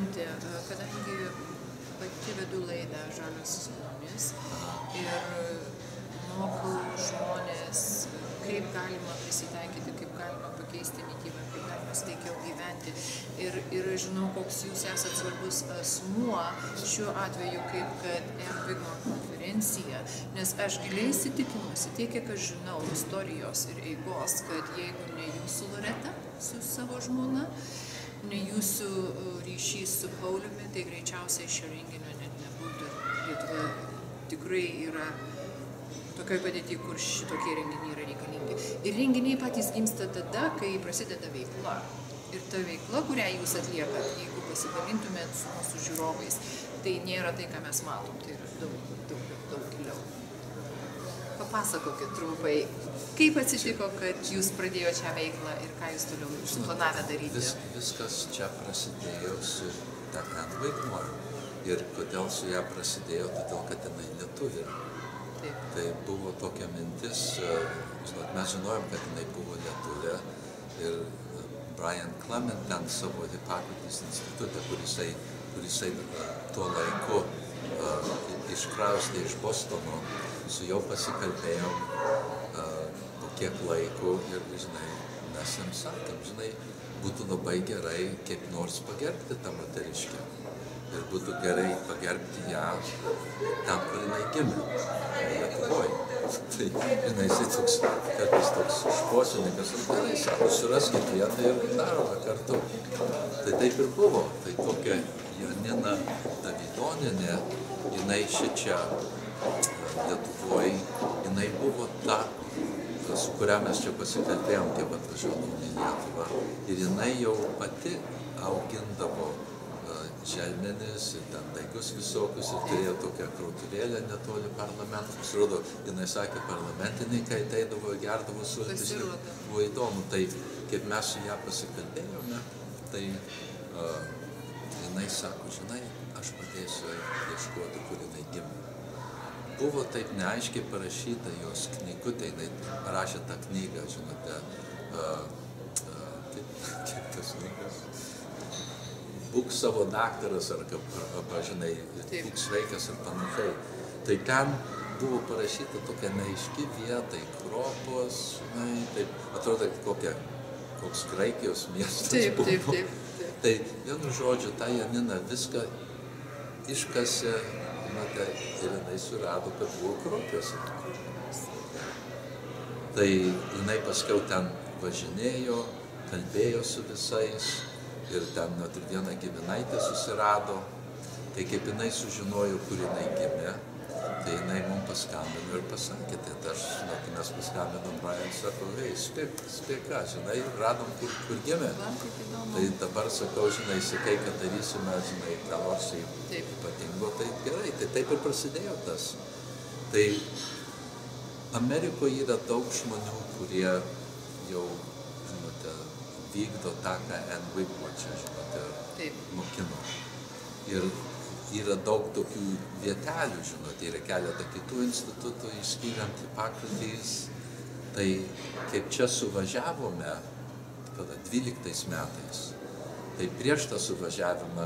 priminti, kadangi pati vedu laidą Žalios zonos ir mokau žmonės, kaip galima prisitaikyti, kaip galima pakeisti mitybą, kaip galima sveikiau gyventi. Ir žinau, koks jūs esat svarbus asmuo šiuo atveju, kaip kad Wigmore konferencija, nes aš giliai įsitikinusi, tiek kiek aš žinau istorijos ir eigos, kad jeigu ne jūsų Loreta su savo žmona, ne jūsų ryšys su Pauliumi, tai greičiausiai šio renginio net nebūtų. Lietuva tikrai yra tokioje padėtyje, kur šitokie renginiai yra reikalingi. Ir renginiai patys gimsta tada, kai prasideda veikla. Ir ta veikla, kurią jūs atliekat, jeigu pasidalintumėt su mūsų žiūrovais, tai nėra tai, ką mes matom, tai yra daug giliau. Papasakokit trumpai, kaip atsitiko, kad jūs pradėjote šią veiklą ir ką jūs toliau suplanavę daryti? Viskas čia prasidėjo su Wigmore. Ir kodėl su ją prasidėjo, todėl kad jinai lietuvė. Tai buvo tokia mintis, mes žinojom, kad jinai buvo lietuvė ir Brian Clement ten savo Hippokrates institutą, kur jisai tuo laiku iškraustė iš Bostono, su juo pasikalbėjom po kiek laiko ir, mes jam sakėm, būtų labai gerai kaip nors pagerbti tą moteriškę. Ir būtų gerai pagerbti ją ten, kur jinai gimė, Lietuvoje. Tai, jisai kartais toks šposininkas, ir gerai, sako, suraskit vietą ir darome kartu. Tai taip ir buvo. Tai tokia Janina Davidonienė, jinai šičia Lietuvoje, jinai buvo ta, su kuria mes čia pasikalbėjom, kaip atvažiuodami į Lietuvą. Ir jinai jau pati augindavo želmenis ir ten daigus visokius ir turėjo tokią krautuvėlę netoli parlamento. Pasirodo, jinai sakė, parlamentininkai ateidavo ir gerdavo sultis ir buvo įdomu. Tai kaip mes su ją pasikalbėjome, tai jinai sako, aš padėsiu ieškoti, kur jinai gimė. Buvo taip neaiškiai parašyta jos knygutė, jinai parašė tą knygą, kaip tas knygas? Būk savo daktaras, arba, būk sveikas ir panašiai. Tai ten buvo parašyta tokia neaiški vieta, Kropos, taip, atrodo, koks Graikijos miestas buvo. Tai vienu žodžiu, ta Janina viską iškasė, ir jinai surado, kad buvo Kropiuose. Tai jinai paskiau ten važinėjo, kalbėjo su visais, ir ten net ir vieną giminaitę susirado. Tai kaip jinai sužinojo, kur jinai gimė, tai jinai mums paskambino ir pasakė, tai mes paskambinom Brian, sako, spėk ką, radom, kur gimė. Tai dabar sakau, sakai, kad darysime, ką nors ypatingo, tai gerai, tai taip ir prasidėjo tas. Tai Amerikoje yra daug žmonių, kurie jau vykdo tą, ką Wigmore čia, mokino. Ir yra daug tokių vietelių, yra keletą kitų institutų, išskyrant Hippokrates. Tai kaip čia suvažiavome, 12 metais, tai prieš tą suvažiavimą,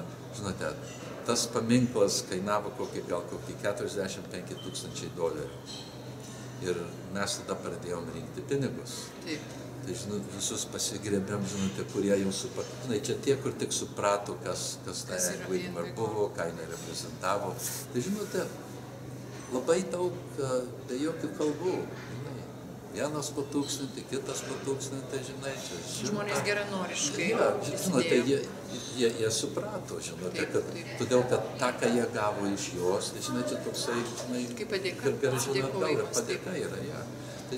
tas paminklas kainavo gal kokį $45,000. Ir mes tada pradėjom rinkti pinigus. Tai visus pasigrėbėm, kurie jau suprato, čia tie, kur tik suprato, kas ta Wigmore buvo, ką jinai reprezentavo. Tai labai daug be jokių kalbų. Vienas po 1000, kitas po 1000, čia. Žmonės geranoriškai. Jie suprato, todėl, kad tą, ką jie gavo iš jos, tai čia toksai, kaip padėka yra. Tai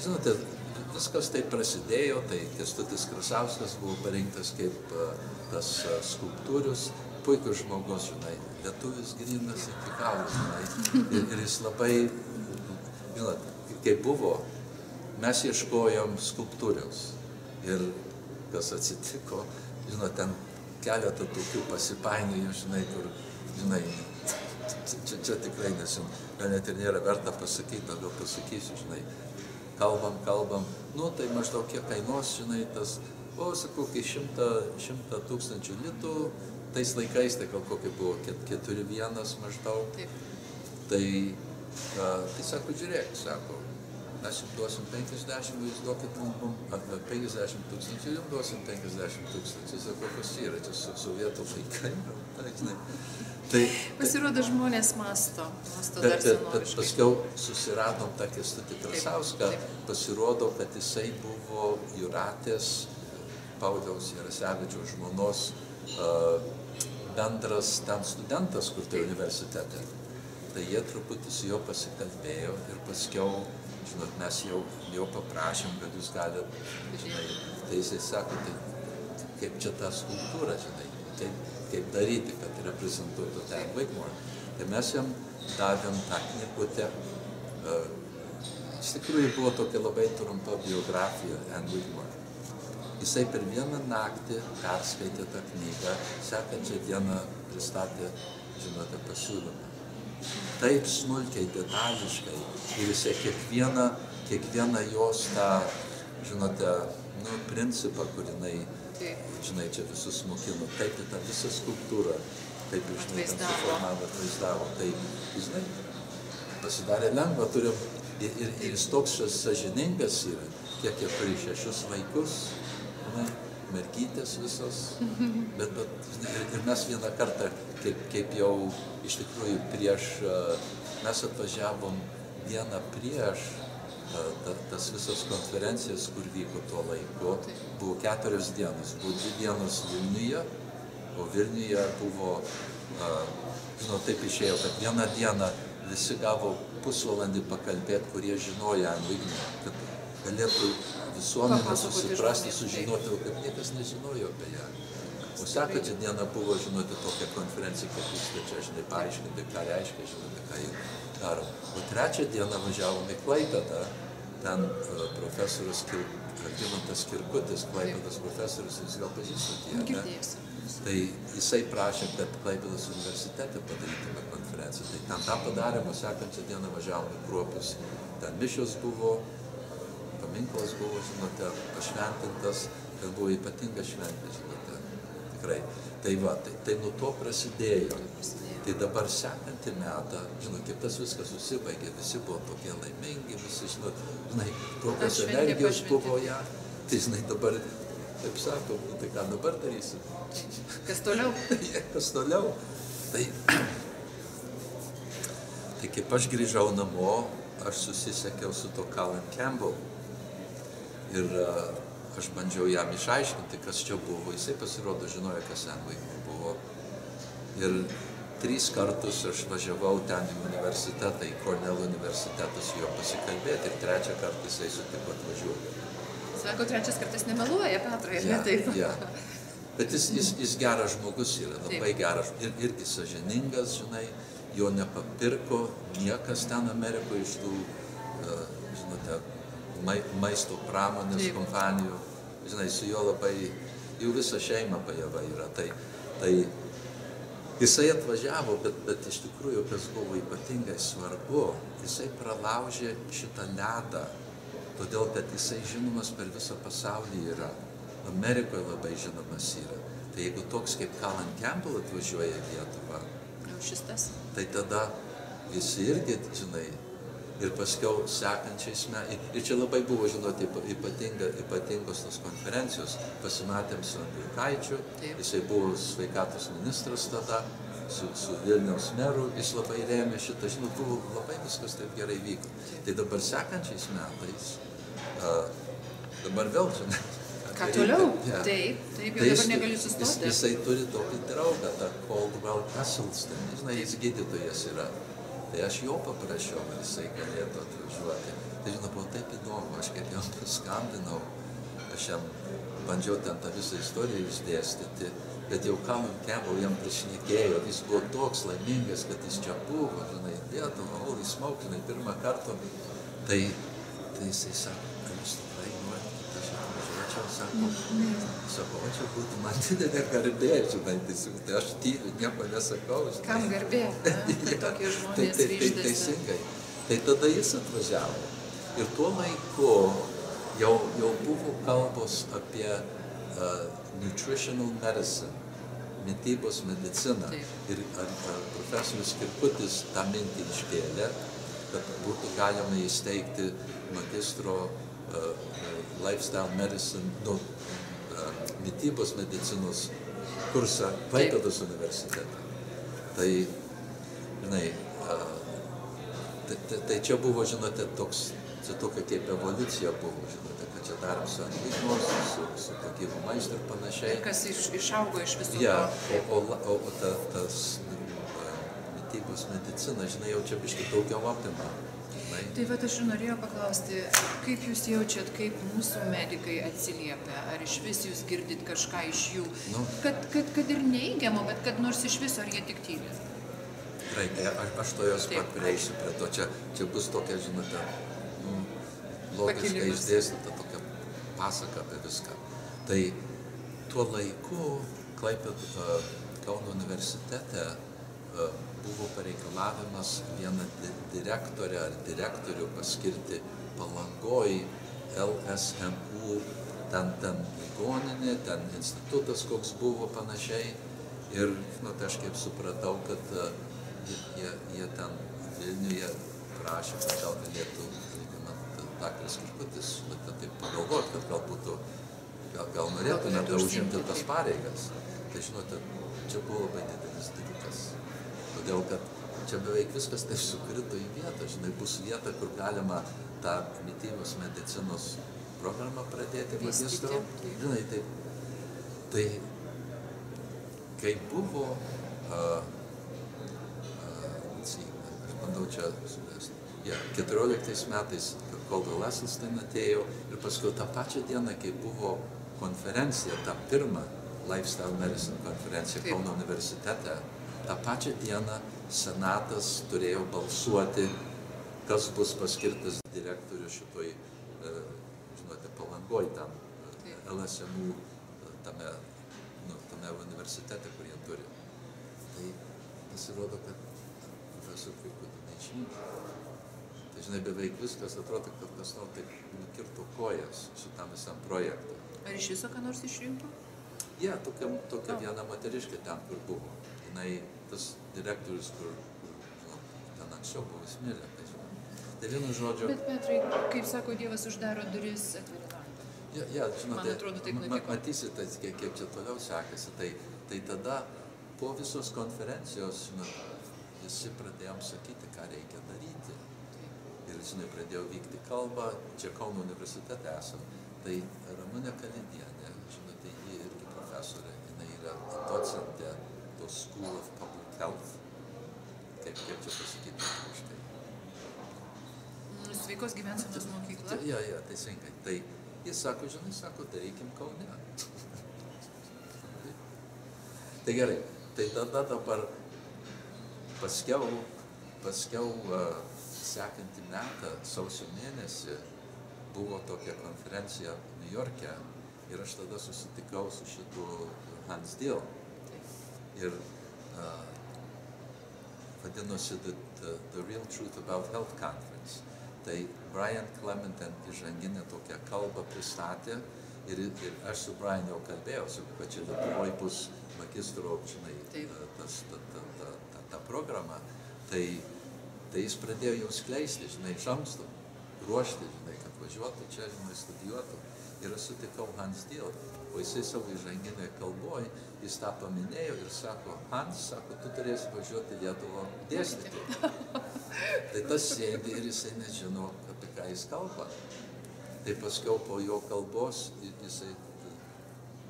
viskas taip prasidėjo, tai Kęstutis Krasauskas buvo parinktas kaip tas skulptorius, puikus žmogus, lietuvis grynas iki galo, ir jis labai, kaip buvo, mes ieškojom skulptoriaus ir kas atsitiko, ten keletą tokių pasipainiojo, kur, čia tikrai gal net ir nėra verta pasakyti, gal pasakysiu, kalbam, tai maždaug kiek kainuos, tas, sakau, kai 100 000 litų, tais laikais, tai gal kokie buvo 4-1 maždaug. Taip. Tai sako, žiūrėk, sako, mes jums duosim 50, jūs duokit mums 50 tūkstančių, jums duosim 50 tūkstančių. Sako, kas yra, čia sovietų laikai. Pasirodo, žmonės masto dar senoviškai. Bet paskiau susiradom tą Kęstutį Krasauską, pasirodo, kad jisai buvo Jūratės Pauliaus Jarasevičiaus žmonos bendras ten studentas, kur tai universitete. Tai jie truputį su juo pasikalbėjo ir paskiau, žinot, mes jau paprašėm, kad jūs galite, žinai, tai jisai sako, tai kaip čia ta skulptūra, žinai, kaip daryti, kad reprezentuotų ten Wigmore. Tai mes jam davėm tą knygutę. Iš tikrųjų buvo tokia labai trumpa biografija Anne Wigmore. Jisai per vieną naktį perskaitė tą knygą, sekančią dieną pristatė, žinote, pasiūlymą. Taip smulkiai, detališkai ir jisai kiekvieną jos tą, žinote, principą, kur jinai, žinai, čia visus mokino, taip tą visą skulptūrą, taip ir, žinai, ten suformavo, atvaizdavo. Tai, žinai, pasidarė lengva, turim, ir jis toks sąžiningas yra, kiek jie turi 6 vaikus, žinai, mergytės visos, bet ir mes vieną kartą, kaip jau iš tikrųjų mes atvažiavom dieną prieš tas visas konferencijas, kur vyko tuo laiku, buvo 4 dienos, buvo 2 dienos Vilniuje, o Vilniuje buvo, taip išėjo, kad vieną dieną visi gavo pusvalandį pakalbėti, kurie žinojo Anne Wigmore, kad galėtų visuomenė susiprasti, sužinoti, kad niekas nežinojo apie ją. O sekančią dieną buvo, žinote, tokia konferencija, kad jūs čia, žinai, paaiškinti, ką reiškia, žinote, ką jį daro. O 3 dieną važiavom į Klaipėdą, ten profesorius Algimantas Kirkutis, Klaipėdos profesorius, jūs gal pažįstate, ne? Tai jisai prašė, kad Klaipėdos universitete padarytume konferenciją. Tai ten tą padarėm, o sekančią dieną važiavom į Kruopius. Ten mišios buvo, paminklas buvo, žinote, pašventintas, ten buvo ypatinga šventė, žinote. Tikrai. Tai va, tai nuo to prasidėjo. Tai dabar sekantį metą, žinot, kaip tas viskas susibaigė, visi buvo tokie laimingi, visi, žinai, tokios energijos buvo ją. Tai, žinai, dabar, taip sako, tai ką dabar darysim? Kas toliau? Kas toliau? Tai kaip aš grįžau namo, aš susisiekiau su to Colin Campbell. Ir aš bandžiau jam išaiškinti, kas čia buvo. Jisai pasirodo žinojo, kas Anne Wigmore buvo. Ir 3 kartus aš važiavau ten į universitetą, į Cornell universitetą su juo pasikalbėti. Ir 3 kartą jisai sutiko atvažiuoti. Sako, 3 kartas nemeluoja, Petrai, ne taip? Ja. Bet jis geras žmogus yra, labai geras. Ir irgi sąžiningas, žinai, jo nepapirko niekas ten Amerikoje iš tų, žinote, maisto pramonės kompanijų, žinai, su juo labai, jų visa šeima pajava yra. Tai jisai atvažiavo, bet iš tikrųjų, kas buvo ypatingai svarbu, jisai pralaužė šitą ledą, todėl kad jisai žinomas per visą pasaulį yra. Amerikoje labai žinomas yra. Tai jeigu toks kaip Colin Campbell atvažiuoja į Lietuvą, tai tada visi irgi, žinai, ir paskiau sekančiais metais. Ir čia labai buvo, žinoti, ypatingos tos konferencijos. Pasimatėm su Andriukaičiu, jisai buvo sveikatos ministras tada, su Vilniaus meru, jis labai rėmė šitą, žinot, buvo labai viskas taip gerai vyko. Tai dabar sekančiais metais, dabar vėl, žinai. Ką toliau? Taip, jau dabar negaliu sustoti. Jisai turi tokį draugą, tą Caldwell Esselstyn, žinai, jis gydytojas yra. Tai aš jo paprašiau, kad jisai galėtų atvažiuoti. Tai, žinot, buvo taip įdomu, aš kaip jam paskambinau, aš jam bandžiau ten tą visą istoriją išdėstyti, bet jau Colin Campbell jam prišnekėjo, jis buvo toks laimingas, kad jis čia buvo, žinai, Lietuva, holy smoke, žinai, pirmą kartą. Tai jisai sako, ar jūs tikrai norite, kad aš atvažiuočiau, sako, o čia būtų man didelė garbė, žinai, tai aš tyliu, nieko nesakau. Kam garbė? Tokie žmonės ryždasi. Teisingai. Tai tada jis atvažiavo. Ir tuo laiku jau buvo kalbos apie nutritional medicine, mitybos mediciną. Ir ar profesorius Kirkutis tą mintį iškėlė, kad būtų galima įsteigti magistro lifestyle medicine, mitybos medicinos kursą Klaipėdos universitete. Tai, žinai, tai čia buvo, žinote, čia tokia kaip evoliucija buvo, žinote, kad čia darėm su antikos, su gyvu maistu ir panašiai. Kas išaugo iš viso to. Ja, o tas mitybos medicina, žinai, jau čia biškai daugiau apima. Tai vat aš norėjau paklausti, kaip jūs jaučiat, kaip mūsų medikai atsiliepia, ar iš vis jūs girdit kažką iš jų, kad ir neigiamo, bet kad nors iš viso, ar jie tik tyli? Gerai, tai aš to jos pat prieisiu prie to, čia bus tokia, žinote, logiškai išdėstyta tokia pasaka apie viską. Tai tuo laiku Kauno universitete buvo pareikalavimas vieną direktorę ar direktorių paskirti Palangoj, LSMU, ten ligoninė, ten institutas koks buvo panašiai. Ir, žinote, aš kaip supratau, kad jie ten Vilniuje prašė, kad gal galėtų, daktaras Kirkutis, taip pagalvoti, kad gal būtų, gal norėtumėte užimti tas pareigas. Tai, žinote, čia buvo labai didelis dalykas. Todėl, kad čia beveik viskas taip sukrito į vietą, žinai, bus vieta, kur galima tą mitybos medicinos programą pradėti magistro. Žinai, tai kai buvo, aš bandau čia suvesti, 14 metais Caldwell Esselstyn atėjo ir paskui tą pačią dieną, kai buvo konferencija, ta pirma Lifestyle Medicine konferencija Kauno universitete, tą pačią dieną senatas turėjo balsuoti, kas bus paskirtas direktorius šitoj, žinote, Palangoj, tam LSMU, tame universitete, kur jie turi. Tai pasirodo, kad profesorių Kirkutį neišrinko. Tai, žinai, beveik viskas atrodo, kad kas nors taip nukirto kojas šitam visam projektui. Ar iš viso ką nors išrinko? Ja, tokia viena moteriškė ten, kur buvo. Jinai, tas direktorius, kur ten anksčiau buvo Smilė. Tai vienu žodžiu... Bet, Petrai, kaip sako, Dievas uždaro duris, atveria langą. Ja, žinote, man atrodo, taip nutiko. Matysite, kaip čia toliau sekasi. Tai tada po visos konferencijos, žinot, visi pradėjom sakyti, ką reikia daryti. Ir, žinai, pradėjo vykti kalba, čia Kauno universitete esam. Tai Ramunė Kalinienė, žinote, ji irgi profesorė, jinai yra docentė tos School of Public Health. Kaip čia pasakyti kažkai. Sveikos gyvensenos mokykla? Ja, teisingai. Tai jis sako, žinai, darykim Kaune. Tai gerai, tai tada dabar paskiau sekantį metą, sausio mėnesį, buvo tokia konferencija New York'e ir aš tada susitikau su šitu Hans Diel. Ir vadinosi The Real Truth About Health Conference. Tai Brian Clement įžanginę tokią kalbą pristatė ir aš su Brian jau kalbėjausi, kad čia Lietuvoj bus magistro, žinai, ta programa. Tai jis pradėjo jau skleisti, žinai, iš anksto, ruošti, žinai, kad važiuotų čia, žinai, studijuotų. Ir aš sutikau Hans Diel, o jisai savo įžanginėje kalboje, jis tą paminėjo ir sako, Hans, sako, tu turėsi važiuoti Lietuvą dėstyti. Tai tas sėdi ir jisai nežino, apie ką jis kalba. Tai paskiau po jo kalbos, jisai,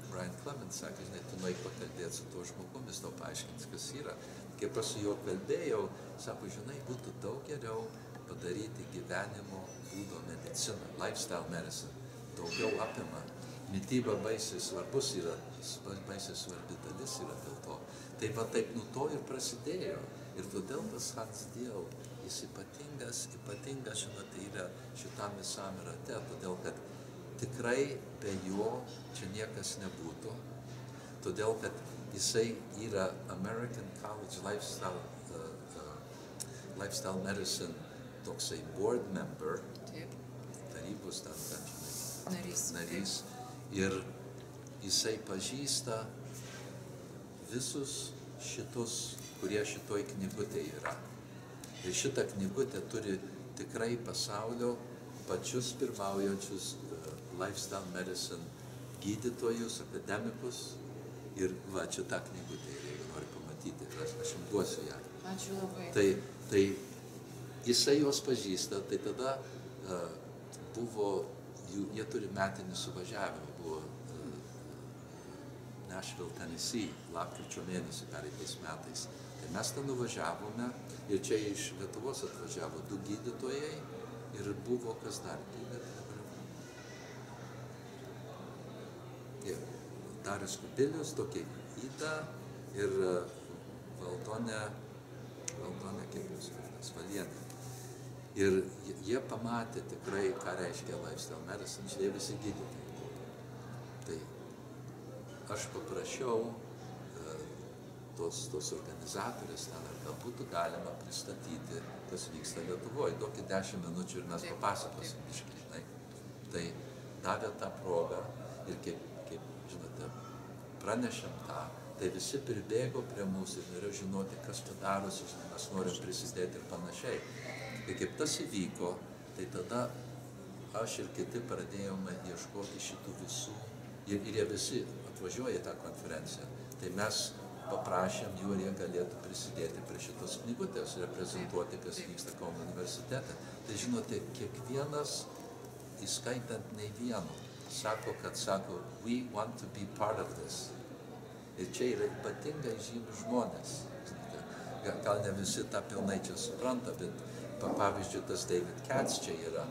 Brian Clement sakė, žinai, tu nueik pakalbėti su tuo žmogum, jis tau paaiškins, kas yra. Kaip aš su juo kalbėjau, sako, žinai, būtų daug geriau padaryti gyvenimo būdo mediciną, lifestyle medicine, daugiau apima. Mityba baisiai svarbus yra, baisiai svarbi dalis yra dėl to. Tai va taip nuo to ir prasidėjo. Ir todėl tas Hans Diel, jis ypatingas, žinote, yra šitam visam rate, todėl kad tikrai be jo čia niekas nebūtų, todėl kad jisai yra American College Lifestyle Medicine toksai board member, tarybos ten, žinai, narys. Ir jisai pažįsta visus šitus, kurie šitoj knygutėje yra. Ir šita knygutė turi tikrai pasaulio pačius pirmaujančius lifestyle medicine gydytojus, akademikus. Ir va, čia ta knygutė, jeigu nori pamatyti, aš jums duosiu ją. Ačiū labai. Tai jisai juos pažįsta, tai tada buvo, jie turi metinį suvažiavimą, buvo Nashville, Tennessee, lapkričio mėnesį pereitais metais. Tai mes ten nuvažiavome ir čia iš Lietuvos atvažiavo 2 gydytojai ir buvo kas dar. Darius Kubilius, tokia Ida ir Valdonė, kaip jūs vardas, Valienė. Ir jie pamatė tikrai, ką reiškia lifestyle medicine, jie visi gydytojai. Tai aš paprašiau tos organizatorės ten, ar gal būtų galima pristatyti, kas vyksta Lietuvoje. Duokit 10 minučių ir mes papasakosim biškį, žinai. Tai davė tą progą ir kaip žinote, pranešėm tą, tai visi pribėgo prie mūsų ir norėjo žinoti, kas čia darosi, žinai, mes norim prisidėti ir panašiai. Tai kaip tas įvyko, tai tada aš ir kiti pradėjome ieškoti šitų visų ir jie visi atvažiuoja į tą konferenciją. Tai mes paprašėm jų, ar jie galėtų prisidėti prie šitos knygutės, reprezentuoti, kas vyksta Kauno universitete. Tai žinote, kiekvienas, įskaitant nei vienu, sako, we want to be part of this. Ir čia yra ypatingai žymių žmonės. Gal ne visi tą pilnai čia supranta, bet pavyzdžiui, tas David Katz čia yra.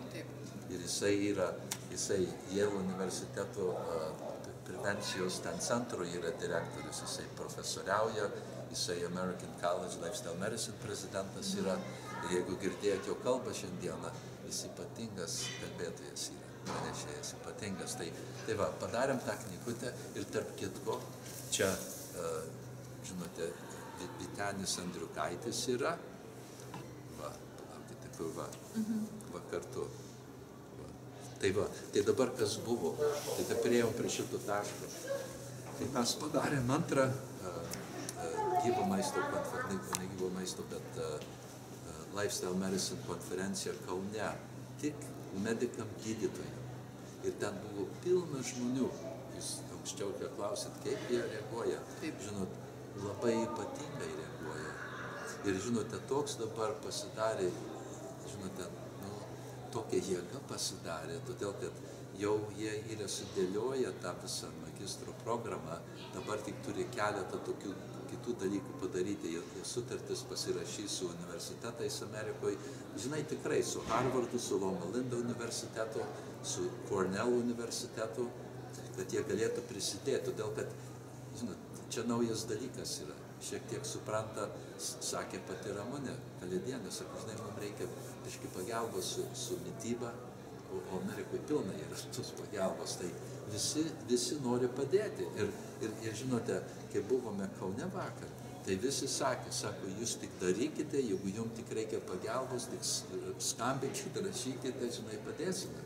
Ir jisai Yale universiteto prevencijos ten centro yra direktorius, jisai profesoriauja, jisai American College Lifestyle Medicine prezidentas yra. Ir jeigu girdėjot jo kalbą šiandieną, jis ypatingas kalbėtojas yra. Pranešėjas ypatingas. Tai va, padarėm tą knygutę ir tarp kitko, čia, žinote, Vytenis Andriukaitis yra, va, palaukite, kur va kartu. Va. Tai dabar kas buvo, tai priėjom prie šitų taškų. Tai mes padarėm antrą gyvo maisto, ne gyvo maisto, bet lifestyle medicine konferenciją Kaune, tik medikam gydytojam. Ir ten buvo pilna žmonių. Jūs anksčiau klausit, kaip jie reaguoja. Žinot, labai ypatingai reaguoja. Ir žinote, toks dabar pasidarė, žinote, tokia jėga pasidarė, todėl kad jau jie yra sudėlioję tą visą magistro programą, dabar tik turi keletą tokių kitų dalykų padaryti, jie sutartis pasirašys su universitetais Amerikoje, žinai, tikrai su Harvardu, su Loma Linda universitetu, su Cornell universitetu, kad jie galėtų prisidėti, todėl kad, žinot, čia naujas dalykas yra, šiek tiek supranta, sakė pati Ramonė Kalėdienė, sako, žinai, mums reikia biškį pagalbos su mityba, o Amerikoje pilna yra tos pagalbos, tai visi nori padėti. Ir žinote, kai buvome Kaune vakar, tai visi sako, jūs tik darykite, jeigu jums tik reikia pagalbos, tik skambinkite, rašykite, žinai, padėsime.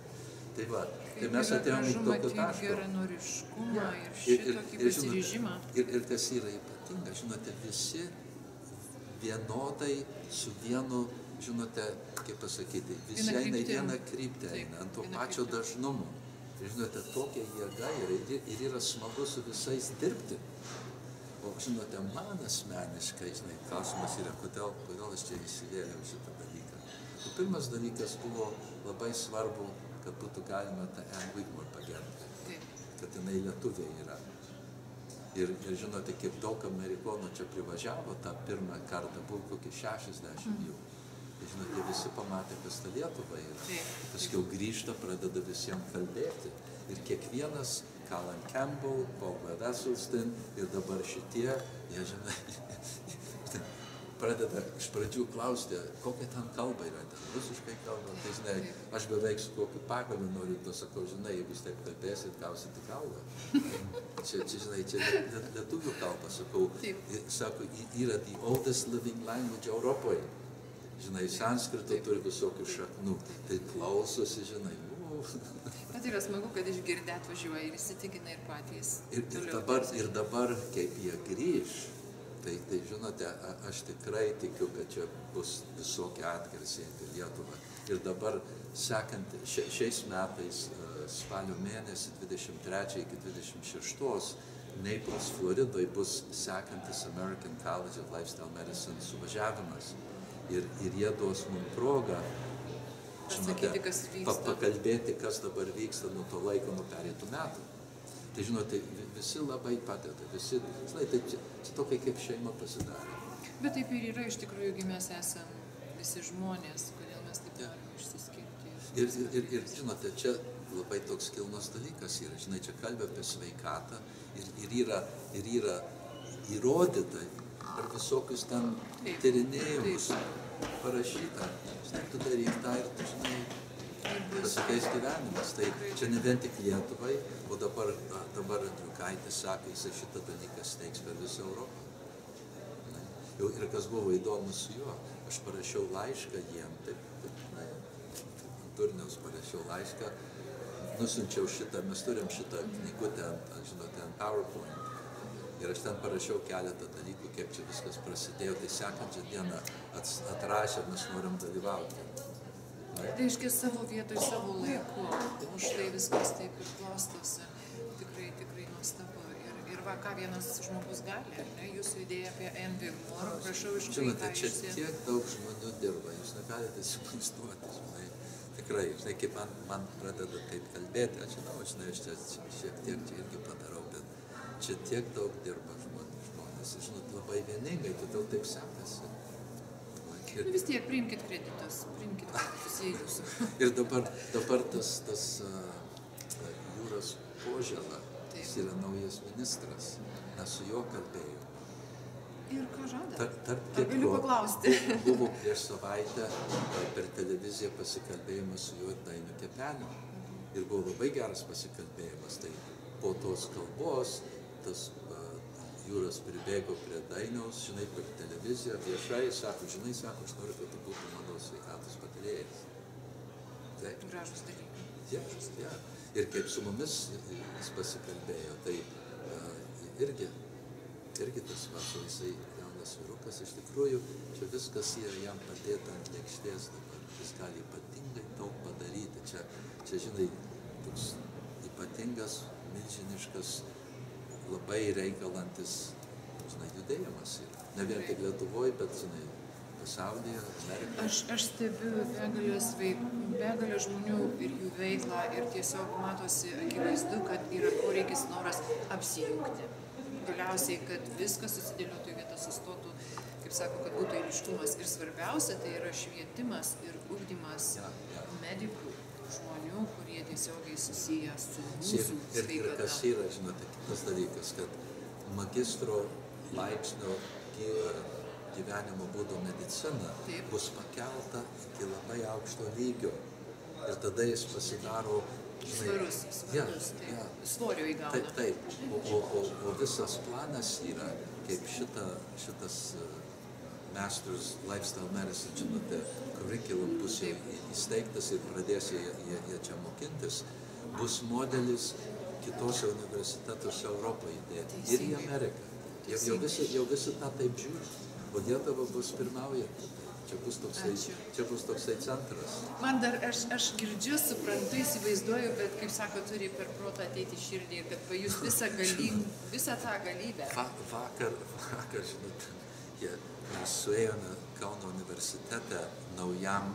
Tai va, tai mes atėjome į tokio taško. Geranoriškumą ir šitokį pasiryžimą. Ir kas yra ypatinga, žinote, visi vienodai su vienu, žinote, kaip pasakyti, visi eina į vieną kryptį, eina ant to pačio dažnumo. Ir žinote, tokia jėga ir yra smagu su visais dirbti. O žinote, man asmeniškai, žinai, klausimas yra, kodėl aš čia įsivėliau šitą dalyką. O pirmas dalykas buvo labai svarbu, kad būtų galima tą Ann Wigmore pagerbti, kad jinai lietuvė yra. Ir žinote, kaip daug amerikonų čia privažiavo tą pirmą kartą, buvo kokie 60 jų. Ir žinote, visi pamatė, kas ta Lietuva yra. Paskiau grįžta, pradeda visiems kalbėti. Ir kiekvienas, Colin Campbell, Paul Wesselston ir dabar šitie, jie, žinai, pradeda iš pradžių klausti, kokia ten kalba yra, ten rusiškai kalba, tai žinai, aš beveik su kokiu pagaliu noriu, to sakau, žinai, jeigu jūs taip kalbėsit, gausite kalbą. Čia, žinai, čia lietuvių kalba, sakau, sako, yra the oldest living language Europoje. Žinai, sanskrito turi visokių šaknų, tai klausosi, žinai, toliau. Bet yra smagu, kad išgirdę atvažiuoja ir įsitikina ir patys. Ir dabar, kaip jie grįž, tai žinote, aš tikrai tikiu, kad čia bus visokie atgarsiai apie Lietuvą. Ir dabar sekant šiais metais, spalio mėnesį 23 iki 26, Naples, Floridoje bus sekantis American College of Lifestyle Medicine suvažiavimas. Ir jie duos mums progą, žinote, pakalbėti, kas dabar vyksta nuo to laiko, nuo pereitų metų. Tai žinote, visi labai padeda, visi, tai čia tokia kaip šeima pasidarė. Bet taip ir yra, iš tikrųjų, mes esam visi žmonės, kodėl mes taip norim išsiskirti. Ir žinote, čia labai toks kilnus dalykas yra, žinai, čia kalbė apie sveikatą ir yra įrodyta per visokius ten tyrinėjimus parašyta, žinai, tu daryk tą ir tu, žinai, pasikeis gyvenimas. Tai čia ne vien tik Lietuvai, o dabar Andriukaitis sako, jisai šitą dalyką steigs per visą Europą. Ir kas buvo įdomu su juo, aš parašiau laišką jiem, Turniaus parašiau laišką, nusiunčiau šitą, mes turim šitą knygutę, žinote, ant PowerPoint. Ir aš ten parašiau keletą dalykų, kiek čia viskas prasidėjo, tai sekančią dieną atrašė, mes norim dalyvauti. Reiškia savo vietoj, savo laiku, už tai viskas taip ir klostosi, tikrai nuostabu. Ir va, ką vienas žmogus gali, ar ne? Jūsų idėja apie Envy More, prašau iš kai žinote, čia tiek daug žmonių dirba, jūs negalite įsivaizduoti, žinai. Tikrai, žinai, kaip man pradeda taip kalbėti, aš žinau, aš čia šiek tiek čia irgi padarau, bet čia tiek daug dirba žmonės, žinot, labai vieningai, todėl taip sekasi. Vis tiek, priimkit kreditus, jie jūsų. Ir dabar tas Jūras Požela, jis yra naujas ministras, mes su juo kalbėjom. Ir ką žada? Ar galiu paklausti? Buvo prieš savaitę per televiziją pasikalbėjimas su juo Dainiu Kepeniu. Ir buvo labai geras pasikalbėjimas. Tai po tos kalbos, tas Jūras pribėgo prie Dainiaus, žinai, per televiziją, viešai, sako, aš noriu, kad tu būtų mano sveikatos patarėjas. Gražus dalykai. Ja. Ir kaip su mumis jis pasikalbėjo, tai irgi tas vaso, jisai jaunas vyrukas, iš tikrųjų, čia viskas yra jam padėta ant lėkštės dabar, jis gali ypatingai daug padaryti, čia žinai, toks ypatingas, milžiniškas, labai reikalantis, žinai, judėjimas yra. Ne vien tik Lietuvoje, bet, žinai, pasaulyje, Amerikoje. Aš stebiu begalę žmonių ir jų veiklą ir tiesiog matosi akivaizdu, kad yra poreikis noras apsijungti. Galiausiai, kad viskas susidėliotų į vietą, sustotų, kaip sako, kad būtų eiliškumas. Ir svarbiausia, tai yra švietimas ir ugdymas medikų, žmonių, kurie tiesiogiai susiję su mūsų sveikata. Ir kas yra, žinote, kitas dalykas, kad magistro laipsnio gyvenimo būdo medicina bus pakelta iki labai aukšto lygio. Ir tada jis pasidaro svarus, svorio įgauna. Taip. O visas planas yra, kaip šitas Masters Lifestyle Medicine, žinote, curriculum bus įsteigtas ir pradės jie čia mokintis, bus modelis kitose universitetuose Europoje įdėti ir į Ameriką. Jau visi tą taip žiūri, o Lietuva bus pirmaujantį. Čia bus toksai centras. Man dar, aš girdžiu, suprantu, įsivaizduoju, bet, kaip sako, turi per protą ateiti širdį, kad pajus visą tą galybę. Vakar, žinote, mes suėjome Kauno universitete naujam,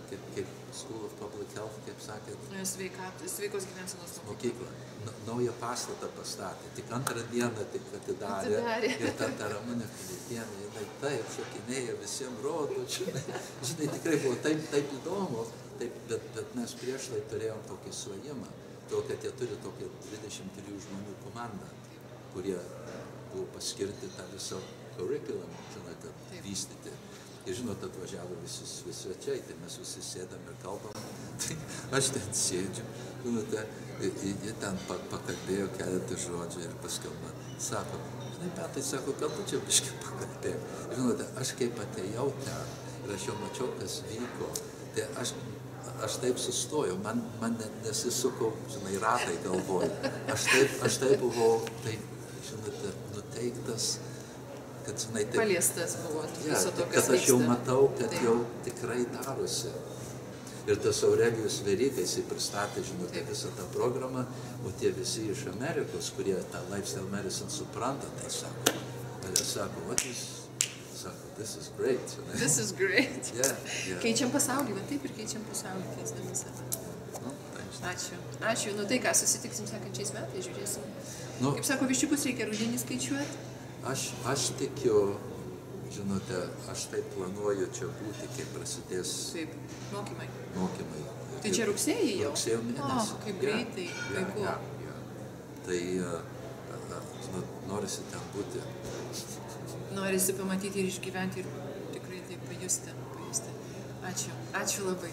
kaip School of Public Health, kaip sakėt? Sveikos gyvensenos mokykla. Naują pastatą pastatė. Tik antrą dieną tik atidarė. Ir ta Ramunė Filipienė, jinai taip šokinėja, visiems rodo. Žinai, tikrai buvo taip įdomu, bet mes prieš tai turėjom tokį svajimą, kad jie turi tokį 23 žmonių komandą, kurie buvo paskirti tą visą curriculum, žinote, vystyti. Ir žinot, atvažiavo visi svečiai, tai mes visi sėdam ir kalbam. Tai aš ten sėdžiu, žinote, jie ten pakalbėjo keletą žodžių ir paskiau man sako, žinai, Petai, sako, gal tu čia biškį pakalbėjau. Žinote, aš kaip atėjau ten ir aš jau mačiau, kas vyko, tai aš taip sustojau, man nesisuko, žinai, ratai galvoj. Aš taip buvau, taip, žinote, nuteiktas, kad, žinai, taip... Paliestas buvo viso to, kas kad aš jau vyksta. matau, kad jau tikrai darosi. Ir tas Aurelijus Veryga, jisai pristatė, žinote, visą tą programą, o tie visi iš Amerikos, kurie tą lifestyle medicine supranta, tai sako, this is great. This is great. Yeah. Keičiam pasaulį, va taip ir keičiam pasaulį, keisdami save. Ačiū. Nu tai ką, susitiksim sekančiais metais, žiūrėsim. Kaip sako, viščiukus reikia rudenį skaičiuoti? Aš tikiu, žinote, aš taip planuoju čia būti, kai prasidės mokymai. Tai čia rugsėjį jau? Rugsėjo mėnesį. Kaip greitai, vaiku. Tai, žinot, norisi ten būti. Norisi pamatyti ir išgyventi ir tikrai tai pajusti. Ačiū labai.